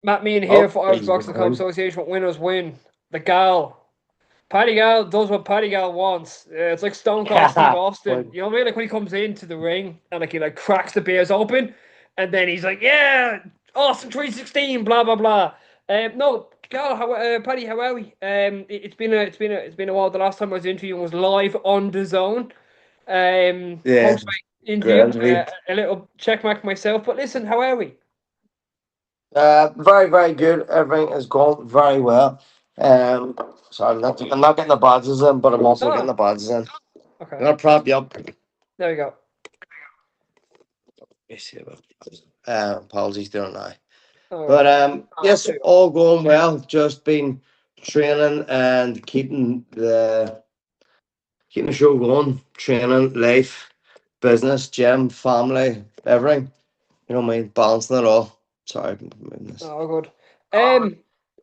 Matt Meehan here Oh, for Irish he's Boxing Com gone. Association with Winners Win. The Gal. Paddy Gal does what Paddy Gal wants. It's like Stone Cold Steve Austin. Well, You know what I mean? Like when he comes into the ring and like he like cracks the beers open and then he's like, yeah, awesome 316, blah blah blah. No, Gal, Paddy, how are we? It's been a while. The last time I was interviewing was live on the zone. yeah, Post fight interview, grand week. a little check mark myself. But listen, how are we? Very, very good. Everything is going very well. Um, so I'm not getting the badges in, but I'm also getting Oh, the badges in. I'm okay. gonna prop you up. There we go. Yes, yeah, apologies, don't I? All But right. yes, all going well. Just been training and keeping the show going. Training, life, business, gym, family, everything. You know what I mean? Balancing it all. Sorry, I'm moving this. Oh, good.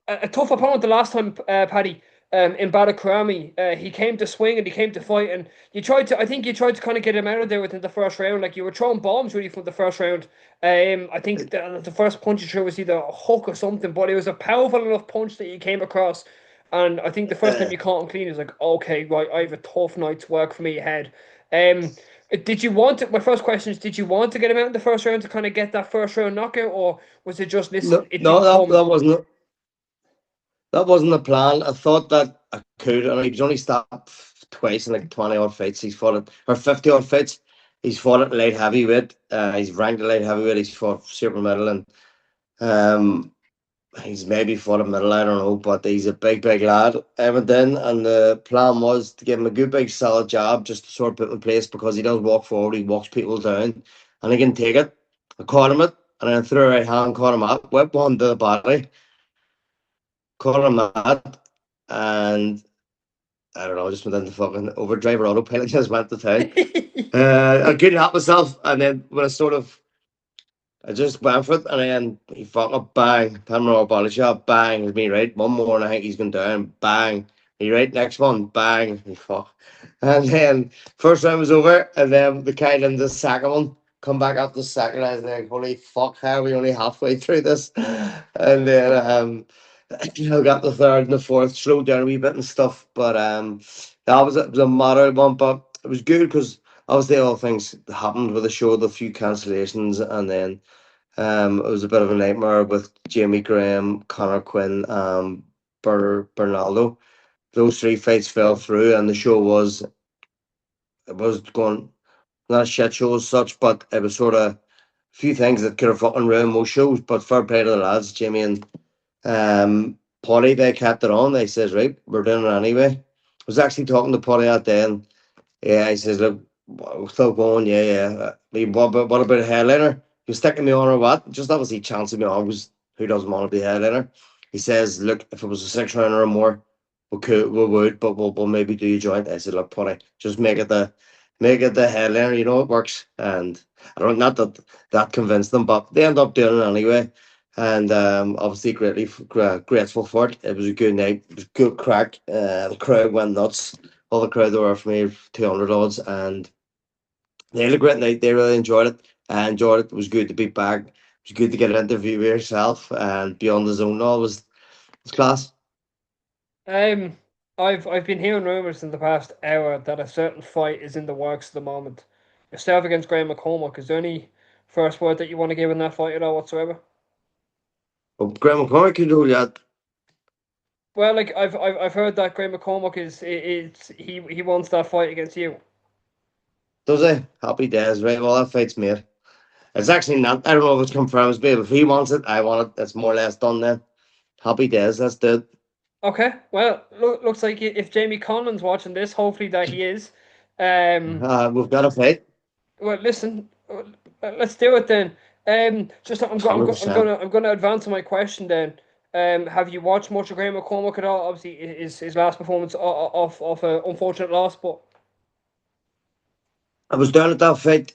A tough opponent the last time, Paddy. In Badakrami, he came to swing and he came to fight, and you tried to. I think you tried to kind of get him out of there within the first round. Like you were throwing bombs really from the first round. I think the first punch you threw was either a hook or something, but it was a powerful enough punch that you came across. And I think the first time Uh, you caught him clean, he was like, okay, right, I have a tough night's work for me ahead. Um, did you want to? My first question is, did you want to get him out in the first round to kind of get that first round knockout, or was it just listen, no, it no, didn't come? that wasn't the plan. I thought that I could, and he's only stopped twice in like 20 odd fights. He's fought it, or 50 odd fights. He's fought at light heavyweight. He's ranked at light heavyweight. He's fought super middle, and um, he's maybe fought at middle. I don't know, but he's a big, big lad. Everything, and the plan was to give him a good, big, solid job just to sort of put him in place because he does walk forward. He walks people down, and he can take it. I caught him it, and then threw a right hand, caught him up, whip one to the body, caught him that, and I don't know, just went into fucking overdrive or autopilot, just went to town. I couldn't help myself, and then when I just went for it, and then he fucking bang, Panama body shot, bang, hit me right. One more, and I think he's going down, bang. He right, next one, bang, he fuck. And then first round was over, and then the kind in the second one come back up the second. I was like, holy fuck, how are we only halfway through this? And then got the third and the fourth, slowed down a wee bit and stuff, but it was a moderate one, but it was good because obviously all things happened with the show, the few cancellations, and then it was a bit of a nightmare with Jamie Graham, Connor Quinn, Bernaldo. Those three fights fell through, and the show was going not a shit show as such, but it was sort of a few things that could have fucking ruined most shows. But fair play to the lads, Jamie and Potty, they kept it on. They says, right, we're doing it anyway. I was actually talking to Potty that day, and yeah, he says, look, we're still going, yeah, yeah. What about a headliner? You sticking me on or what? Just obviously chancing me on because who doesn't want to be a headliner? He says, look, if it was a 6 rounder or more, we would, but we'll maybe do a joint. I said, look, Potty, just make it the headliner. You know it works, and I don't not that that convinced them, but they end up doing it anyway. And obviously, grateful for it. It was a good night. It was good crack. The crowd went nuts. All the crowd that were for me, 200 odds, and they had a great night. They really enjoyed it. I enjoyed it. It was good to be back. It was good to get an interview with yourself and be on the zone. All was class. Um, I've been hearing rumors in the past hour that a certain fight is in the works at the moment. Yourself against Graham McCormack. Is there any first word that you want to give in that fight at all whatsoever? But Graham McCormack could do that. Well, like I've heard that Graham McCormack is he wants that fight against you. Does he? Happy days, right? Well, that fight's made. It's actually not. I don't know if it's confirmed, but if he wants it, I want it. It's more or less done then. Happy days. Let's do it. Okay, well, looks like if Jamie Conlan's watching this, hopefully that he is. Um, We've got a fight. well, listen, let's do it then. Just Hundred percent. I'm gonna advance on my question then. Have you watched much of Graham McCormack at all? Obviously, his last performance off an unfortunate loss, but I was down at that fight.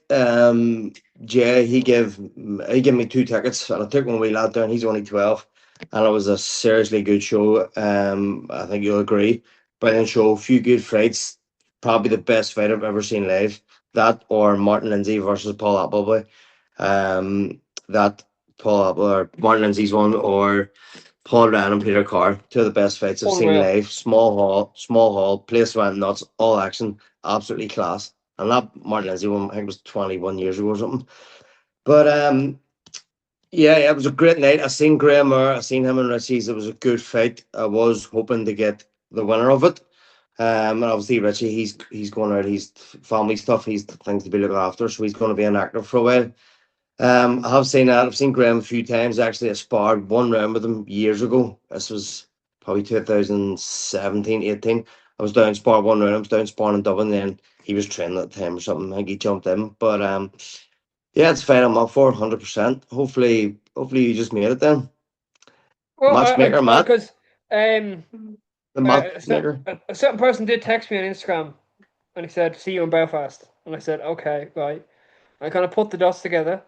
Jay, he gave me 2 tickets, and I took one wee lad down. He's only 12, and it was a seriously good show. I think you'll agree. Brilliant show, few good fights. Probably the best fight I've ever seen live. That or Martin Lindsay versus Paul Appleby. That Martin Lindsay's one, or Paul Ryan and Peter Carr, two of the best fights I've seen Unreal. live. Small hall, place went nuts, all action, absolutely class. And that Martin Lindsay one, I think, was 21 years ago or something. But yeah, it was a great night. I seen Graham Moore, I seen him and Richie's. It was a good fight. I was hoping to get the winner of it. And obviously Richie, he's going out, he's family stuff, he's things to be looked after, so he's going to be inactive for a while. I have seen that. I've seen Graham a few times. Actually, I sparred one round with him years ago. This was probably 2017, 18. I was down sparring one round. I was down sparring in Dublin. Then he was training at the time or something. I think he jumped in. But yeah, it's fine. I'm up for 100%. Hopefully you just made it then. Well, Matchmaker, Matt. because The matchmaker. a certain person did text me on Instagram, and he said, "See you in Belfast," and I said, "Okay, right." I kind of put the dots together,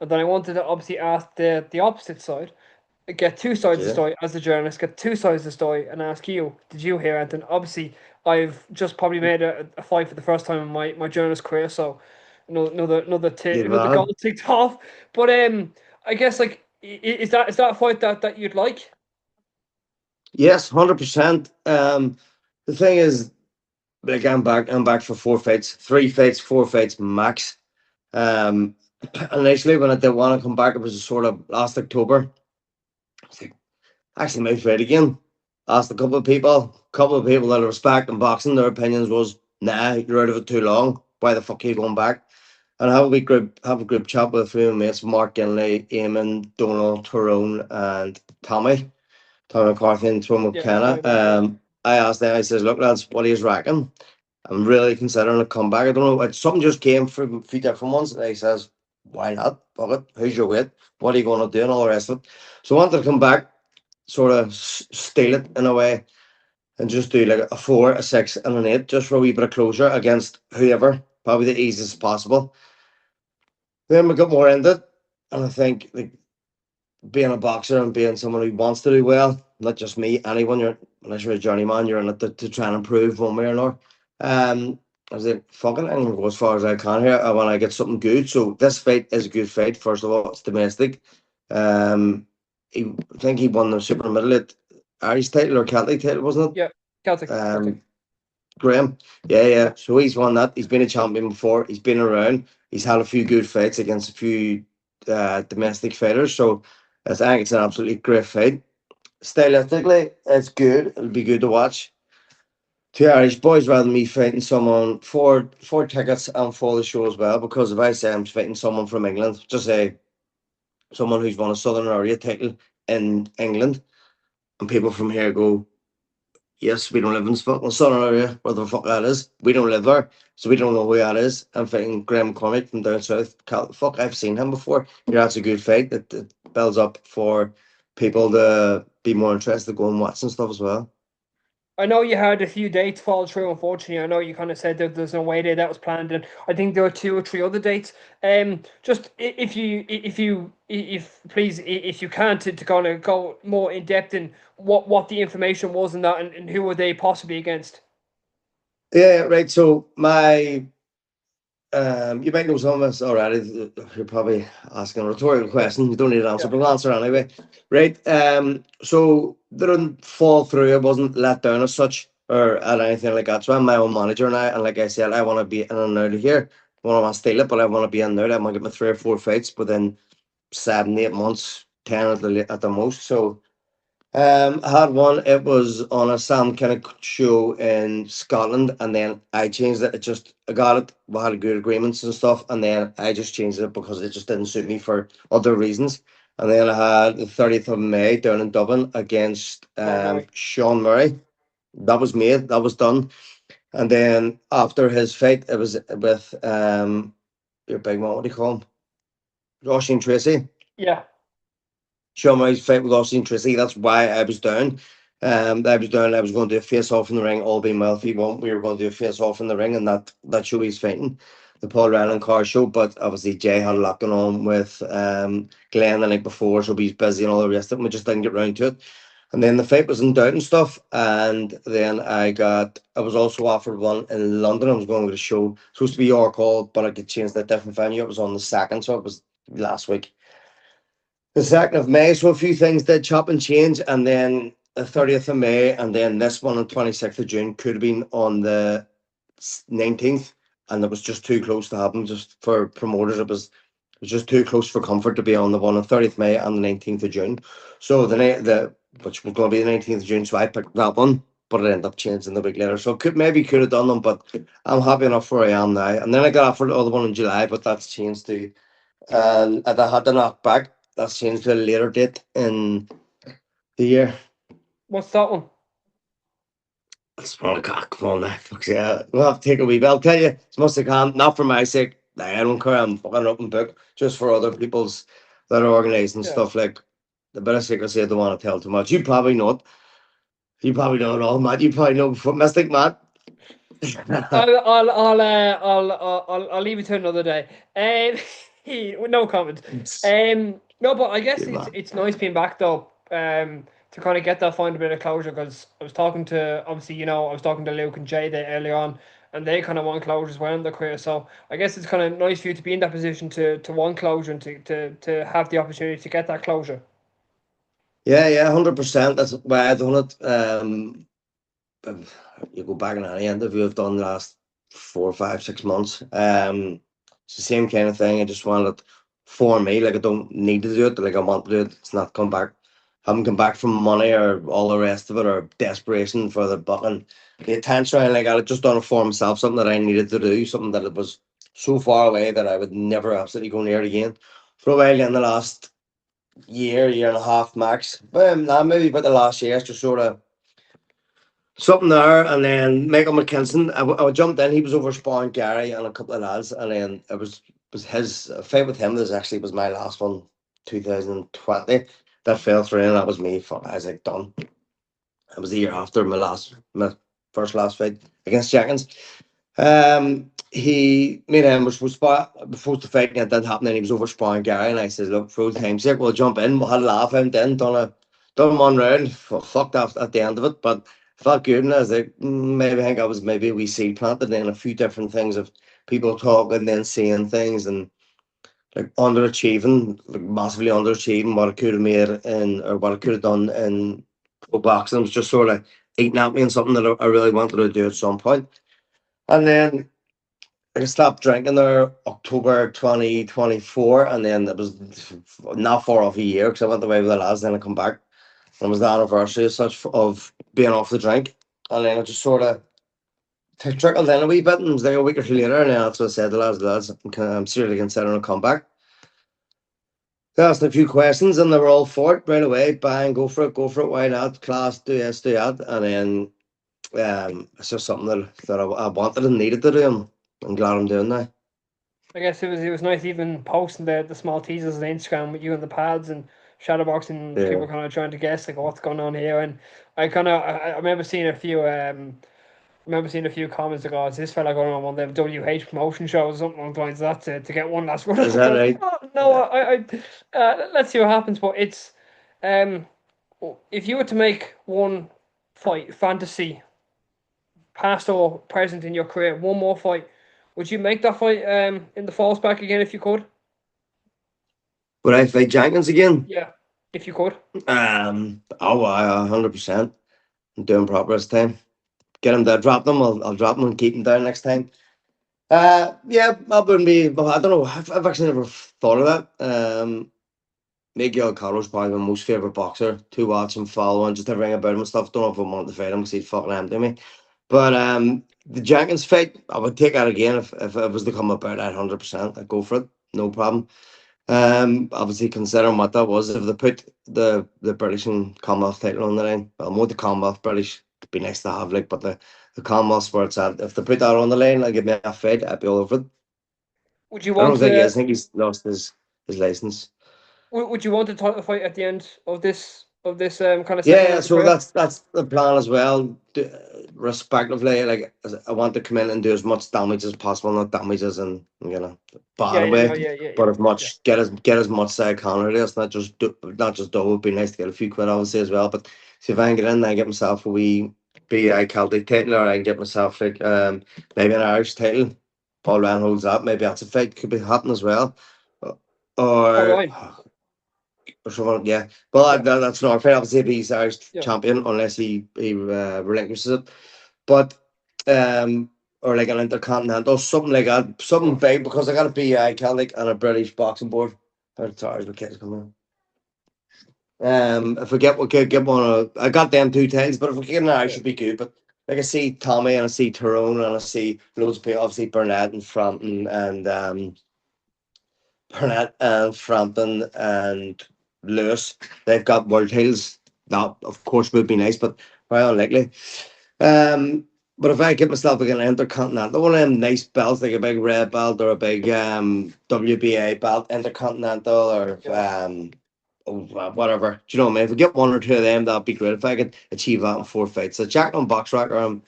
and then I wanted to obviously ask the opposite side, get two sides of the Yeah. story as a journalist, get two sides of the story, and ask you, did you hear anything? Obviously, I've just probably made a fight for the first time in my journalist career, so another Good another goal man. ticked off. But I guess like is that a fight that you'd like? Yes, 100%. The thing is, like I'm back for 4 fights, 3 fights, 4 fights max. Um, initially when I did want to come back, it was sort of last October. I was like, actually, might fight again. Asked a couple of people that I respect in boxing. Their opinions was, nah, you're out of it too long. Why the fuck are you going back? And have a group chat with a few of my mates, Mark Kinley, Eamon, Donald, Tyrone, and Tommy McCarthy and Tom Yeah, Tommy McKenna. Barker. I asked them, I says, look lads, what are you reckon? I'm really considering a comeback. I don't know. Something just came from a few different ones. And he says, why not? Fuck it. Who's your weight? What are you going to do? And all the rest of it. So I wanted to come back, sort of steal it in a way, and just do like a 4, a 6, and an 8, just for a wee bit of closure against whoever, probably the easiest possible. Then we got more into it. And I think like being a boxer and being someone who wants to do well, not just me, anyone, unless you're a journeyman, you're in it to try and improve one way or another. I was like, fuck it, I'm going to go as far as I can here. I want to get something good. So this fight is a good fight. First of all, it's domestic. I think he won the super middleweight Irish title or Celtic title, wasn't Yeah, Celtic. it? Celtic. Graham. Yeah. So he's won that. He's been a champion before. He's been around. He's had a few good fights against a few domestic fighters. So I think it's an absolutely great fight. Stylistically, it's good. It'll be good to watch. Two Irish boys rather than me fighting someone for tickets and for the show as well. Because if I say I'm fighting someone from England, just say someone who's won a Southern Area title in England, and people from here go, yes, we don't live in fucking Southern Area, where the fuck that is. We don't live there, so we don't know who that is. I'm fighting Graham McCormack from down south. Fuck, I've seen him before. Yeah, that's a good fight. It builds up for people to be more interested, go and watch and stuff as well. I know you had a few dates fall through, unfortunately. I know you kind of said that there's no way day that was planned, and I think there were 2 or 3 other dates. Just if please, if you can, to kind of go more in depth in what the information was and that, and who were they possibly against? Yeah, right. So my you might know some of us already. You're probably asking a rhetorical question. You don't need an answer, Yeah. but I'll answer anyway. Right. So they didn't fall through. I wasn't let down as such or at anything like that. So I'm my own manager now, and like I said, I want to be in and out of here. I want to steal it, but I want to be in there. I want to get my 3 or 4 fights within 7, 8 months, 10 at the most. So I had one. It was on a Sam Kinnock show in Scotland, and then I changed it. I got it. We had good agreements and stuff, and then I just changed it because it just didn't suit me for other reasons. And then I had the 30th of May down in Dublin against Sean Murray. Sean Murray. That was made. That was done. And then after his fight, it was with your big man. What do you call him? Joshing Tracy. Yeah. Sean Murray's fight with Austin Tracy. That's why I was down. I was down. I was going to do a face off in the ring. All being well, if he won, we were going to do a face off in the ring, and that show he's fighting, the Paul Ryan and Carr show. But obviously Jay had a lot going on with Glenn the night before, so he's busy and all the rest of it. We just didn't get round to it. And then the fight was in doubt and stuff. And then I was also offered one in London. I was going to the show, supposed to be your call, but I could change that different venue. It was on the 2nd, so it was last week. the 2nd of May. So a few things did chop and change, and then the 30th of May, and then this one on 26th of June could have been on the 19th, and it was just too close to happen. Just for promoters, it was just too close for comfort to be on the one on 30th of May and the 19th of June. So the which was going to be the 19th of June, so I picked that one, but it ended up changing the week later. So could have done them, but I'm happy enough where I am now. And then I got offered the other one in July, but that's changed to, and I had to knock back. That's changed to a later date in the year. What's that one? Come on now. Yeah, we'll have to take a wee bit. I'll tell you, as much as I can, not for my sake. I don't care. I'm fucking open book, just for other people's that are organising stuff. Like, the bit of secrecy I don't want to tell too much. You probably know it. You probably know it all, Matt. You probably know Mystic Matt. I'll leave it to another day. No comment. No, but I guess it's nice being back though. To kind of get that find a bit of closure, because I was talking to, obviously, I was talking to Luke and Jay there earlier on, and they kind of want closure as well in their career. So I guess it's kind of nice for you to be in that position to want closure and to have the opportunity to get that closure. Yeah, 100%. That's why I done it. You go back in any interview I've done the last 4, 5, 6 months. It's the same kind of thing. I just wanted it for me. Like, I don't need to do it. Like, I want to do it. It's not come back. Haven't come back from money or all the rest of it, or desperation for the buck and the attention. And like, I just done it for myself. Something that I needed to do. Something that it was so far away that I would never absolutely go near it again. For a while in the last year and a half max. Maybe about the last year, it's just sort of something there. And then Michael McKinson, I jumped in. He was over sparring Gary and a couple of lads, and then it was his fight with him. This actually was my last one, 2020. That fell through, and that was me. I was like, done. It was the year after my first last fight against Jenkins. He made him was supposed to fight, and it didn't happen. And he was over sparring Gary, and I said, "Look, for time's sake, we'll jump in." We had a laugh him then, done one round, fucked off at the end of it, but felt good. And I was like, maybe I think I was maybe we seed planted in a few different things of people talking, then seeing things, and like underachieving, like massively underachieving what I could have made or what I could have done in pro boxing. It was just sort of eating at me, and something that I really wanted to do at some point. And then I stopped drinking there October 2024, and then it was not far off a year because I went away with the lads. Then I come back, and it was the anniversary as such of being off the drink, and then I just sort of trickled in a wee bit, and it was like a week or two later, and then that's what I said to the lads, I'm seriously considering a comeback. They asked a few questions, and they were all for it right away. Bang, go for it, why not? Class, do this, do that, and then it's just something that I wanted and needed to do. And I'm glad I'm doing that. I guess it was nice even posting the small teasers on Instagram with you and the pads and shadowboxing. Yeah. People kind of trying to guess like what's going on here, and I remember seeing a few comments like, "Oh, is this fella going on one of them WH promotion shows or something along that to get one last run?" Is that right? No, let's see what happens. But it's if you were to make one fight, fantasy, past or present in your career, one more fight, would you make that fight in the falls back again if you could? Would I fight Jenkins again? Yeah, if you could. 100%. I'm doing proper this time. Get him there, drop them. I'll drop them and keep him down next time. Yeah, that wouldn't be. I don't know. I've actually never thought of that. Miguel Cotto's probably my most favorite boxer to watch and follow, and just everything about him and stuff. Don't know if I want to fight him because he'd fucking empty me. But the Jenkins fight, I would take that again if it was to come about at 100%. I'd go for it, no problem. Obviously considering what that was, if they put the British and Commonwealth title on the line, well, more the Commonwealth British would be nice to have, like, but the Commonwealth where it's at, if they put that on the line and give me a fight, I'd be all over it. Would you want I don't think he is. I think he's lost his license. Would you want a title fight at the end of this kind of? Yeah, so that's the plan as well. Respectively, like, I want to come in and do as much damage as possible, not damage as in bad way, but as much get as much as I can out of this. Not just double. It'd be nice to get a few quid obviously as well. But see if I can get in, I get myself a wee BI Celtic title, or I can get myself like maybe an Irish title. Paul Ryan holds that. Maybe that's a fight could be happening as well. Or or someone. Yeah, well, that's not fair. Obviously, he's Irish Yeah. champion unless he relinquishes it. But or like an intercontinental, something like that, something big, because I got a BI Celtic and a British boxing board. Sorry, the kids coming in. If we get one, I got them 2 times, but if we get an Irish, should be good. But like I see Tommy and I see Tyrone and I see loads of people, obviously Burnett and Frampton and Lewis. They've got world titles. That of course would be nice, but very unlikely. But if I get myself like an intercontinental, one of them nice belts, like a big red belt or a big WBA belt, intercontinental or whatever. Do you know what I mean? If we get 1 or 2 of them, that'd be great. If I could achieve that in 4 fights. So Jack on Box Rocker, well,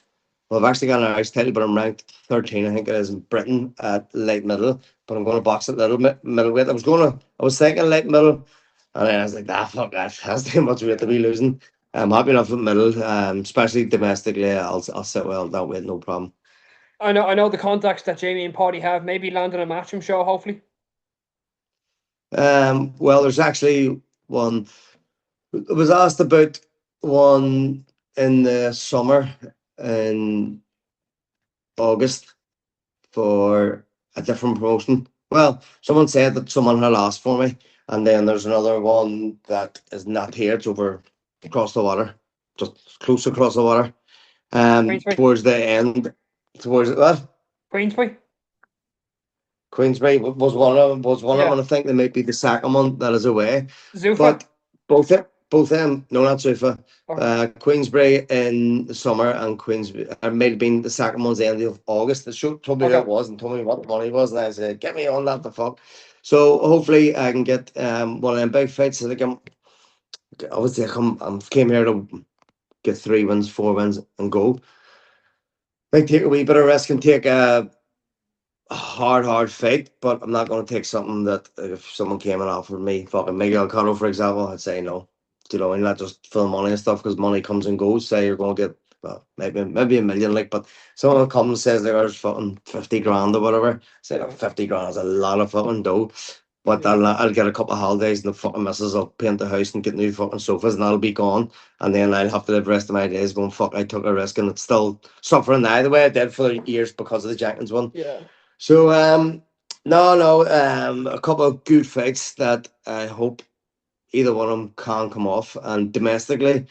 I've actually got an Irish title, but I'm ranked 13, I think it is, in Britain at light middle. But I'm going to box at middleweight. I was thinking light middle, and then I was like, fuck that. That's too much weight to be losing. I'm happy enough with middle, especially domestically. I'll sit well at that weight, no problem. I know the contacts that Jamie and Paddy have. Maybe landing a matchroom show, hopefully. Well, there's actually one. I was asked about one in the summer in August for a different promotion. Well, someone said that someone had asked for me, and then there's another one that is not here. It's over across the water, just close across the water. Queensbury. Towards the end, towards what? Queensbury. Queensbury was one of them. Yeah. I think they might be the second one that is away. Zufa. But both them, no, not Zufa. Okay. Queensbury in the summer and Queensbury, it might have been the second one's the end of August. The show told me who it was and told me what the money was, and I said, "Get me on that, the fuck." So hopefully I can get one of them big fights. Like obviously I came here to get 3 wins, 4 wins, and go. Like take a wee bit of risk and take a hard fight, but I'm not going to take something that if someone came and offered me fucking Miguel Cotto, for example, I'd say no. Do you know, and not just for the money and stuff, because money comes and goes. Say you're going to get maybe $1 million, like, but someone comes and says there's fucking 50 grand or whatever. Say like 50 grand is a lot of fucking dough. But I'll get a couple of holidays and the fucking missus will paint the house and get new fucking sofas and that'll be gone. And then I'll have to live the rest of my days going, fuck, I took a risk and it's still suffering now the way I did for years because of the Jenkins one. Yeah. So a couple of good fights that I hope either one of them can come off. And domestically,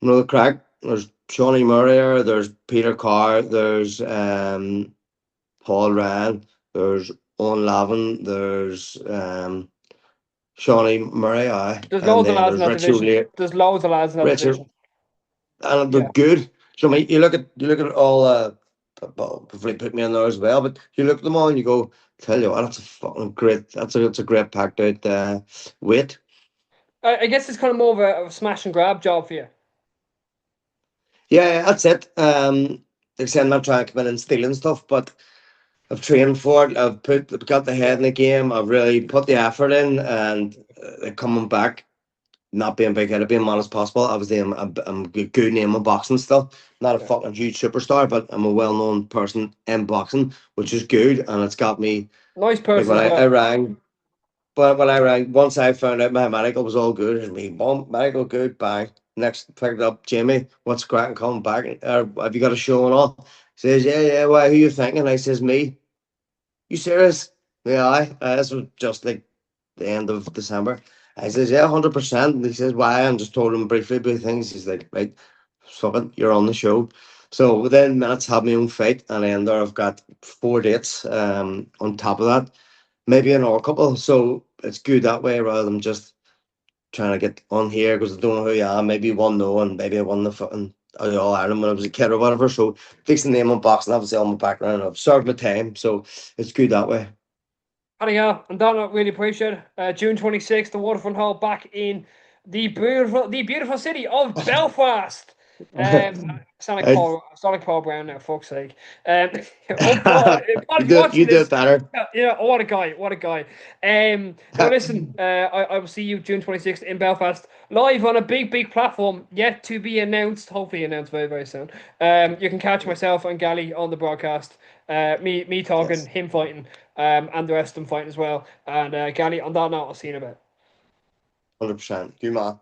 the crack. There's Shawnee Murray, there's Peter Carr, there's Paul Ryan, there's Owen Lavin, there's Shawnee Murray, There's and loads of then lads in there's that Richard division. O'Leary. There's loads of lads in that division. And they're good. So I mean, you look at all hopefully put me in there as well, but you look at them all and you go, tell you what, that's a fucking great, that's a great packed out weight. I guess it's kind of more of a smash and grab job for you. Yeah, that's it. Like I said, I'm not trying to come in and steal and stuff, but I've trained for it. I've got the head in the game. I've really put the effort in, and coming back, not being big headed, being modest as possible. Obviously, I'm a good name in boxing still. Not a fucking huge superstar, but I'm a well known person in boxing, which is good, and it's got me. Nice person. Like when I rang. But when I rang, once I found out my medical was all good, and me, boom, medical good, bang. Next, picked up Jamie, what's cracking, coming back? Have you got a show and all? He says, yeah, why, who you thinking? I says, me. You serious? Yeah, this was just like the end of December. I says, yeah, 100%. And he says, why? I just told him briefly about things. He's like, right, fuck it, you're on the show. So within minutes, had my own fight, and then there I've got 4 dates on top of that. Maybe another couple. So it's good that way rather than just trying to get on here because I don't know who I am. Maybe one no, and maybe I won the fucking All Ireland when I was a kid or whatever. So fix the name on boxing, obviously on my background. I've served my time, so it's good that way. Paddy Gallagher, and that I really appreciate it. June 26th, the Waterfront Hall back in the beautiful city of Belfast. Sound like Paul Brown now, fuck's sake. You do it better. Yeah, what a guy. Now listen, I will see you June 26th in Belfast, live on a big platform, yet to be announced, hopefully announced very, very soon. You can catch myself and Gally on the broadcast, me talking, him fighting, and the rest of them fighting as well. And Gally, on that note, I'll see you in a bit. 100%. Good man.